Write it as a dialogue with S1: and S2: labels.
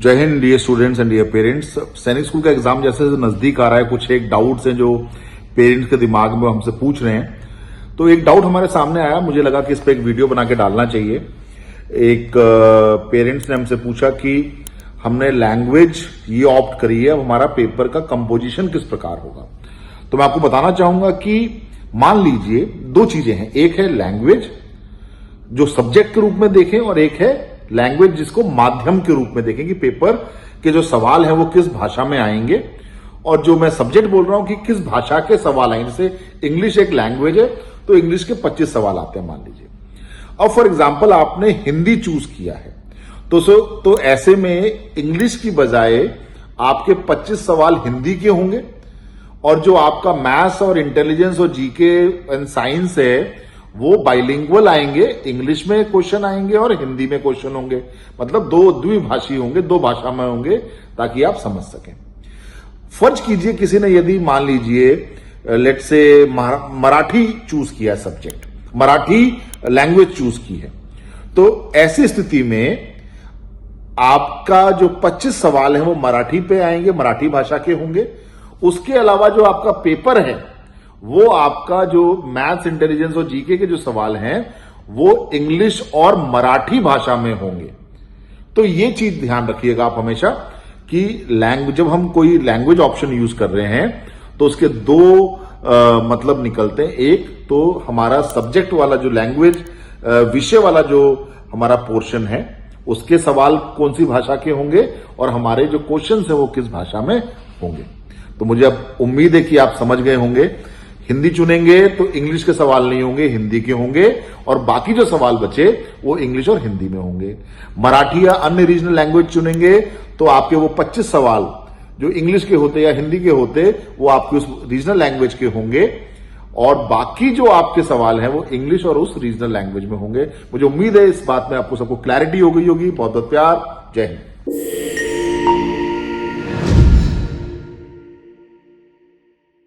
S1: जय हिंद dear students and dear parents. सैनिक स्कूल का एग्जाम जैसे नजदीक आ रहा है, कुछ एक डाउट्स हैं जो पेरेंट्स के दिमाग में हमसे पूछ रहे हैं। तो एक डाउट हमारे सामने आया, मुझे लगा कि इस पे एक वीडियो बना के डालना चाहिए। एक पेरेंट्स ने हमसे पूछा कि हमने लैंग्वेज ये ऑप्ट करी है, अब हमारा पेपर का कंपोजिशन किस प्रकार होगा। तो मैं आपको बताना चाहूंगा कि मान लीजिए दो चीजें हैं, एक है लैंग्वेज जो सब्जेक्ट के रूप में देखें और एक है लैंग्वेज जिसको माध्यम के रूप में देखें कि पेपर के जो सवाल हैं वो किस भाषा में आएंगे। और जो मैं सब्जेक्ट बोल रहा हूं कि किस भाषा के सवाल आएंगे। जैसे इंग्लिश एक लैंग्वेज है तो इंग्लिश के 25 सवाल आते हैं मान लीजिए। अब फॉर एग्जाम्पल आपने हिंदी चूज किया है तो ऐसे में इंग्लिश की बजाय आपके 25 सवाल हिंदी के होंगे और जो आपका मैथ्स और इंटेलिजेंस और जीके एंड साइंस है वो बाइलिंगुअल आएंगे, इंग्लिश में क्वेश्चन आएंगे और हिंदी में क्वेश्चन होंगे। मतलब दो द्विभाषी होंगे, दो भाषा में होंगे ताकि आप समझ सकें। फर्ज कीजिए किसी ने यदि मान लीजिए लेट से मराठी चूज किया सब्जेक्ट, मराठी लैंग्वेज चूज की है, तो ऐसी स्थिति में आपका जो 25 सवाल है वो मराठी पे आएंगे, मराठी भाषा के होंगे। उसके अलावा जो आपका पेपर है वो आपका जो मैथ्स इंटेलिजेंस और जीके के जो सवाल हैं वो इंग्लिश और मराठी भाषा में होंगे। तो ये चीज ध्यान रखिएगा आप हमेशा कि जब हम कोई लैंग्वेज ऑप्शन यूज कर रहे हैं तो उसके दो मतलब निकलते हैं। एक तो हमारा सब्जेक्ट वाला जो लैंग्वेज विषय वाला जो हमारा पोर्शन है उसके सवाल कौन सी भाषा के होंगे और हमारे जो क्वेश्चंस हैं वो किस भाषा में होंगे। तो मुझे अब उम्मीद है कि आप समझ गए होंगे। हिंदी चुनेंगे तो इंग्लिश के सवाल नहीं होंगे, हिंदी के होंगे और बाकी जो सवाल बचे वो इंग्लिश और हिंदी में होंगे। मराठी या अन्य रीजनल लैंग्वेज चुनेंगे तो आपके वो 25 सवाल जो इंग्लिश के होते या हिंदी के होते वो आपके उस रीजनल लैंग्वेज के होंगे और बाकी जो आपके सवाल हैं वो इंग्लिश और उस रीजनल लैंग्वेज में होंगे। मुझे उम्मीद है इस बात में आपको सबको क्लैरिटी हो गई होगी। बहुत बहुत प्यार, जय हिंद।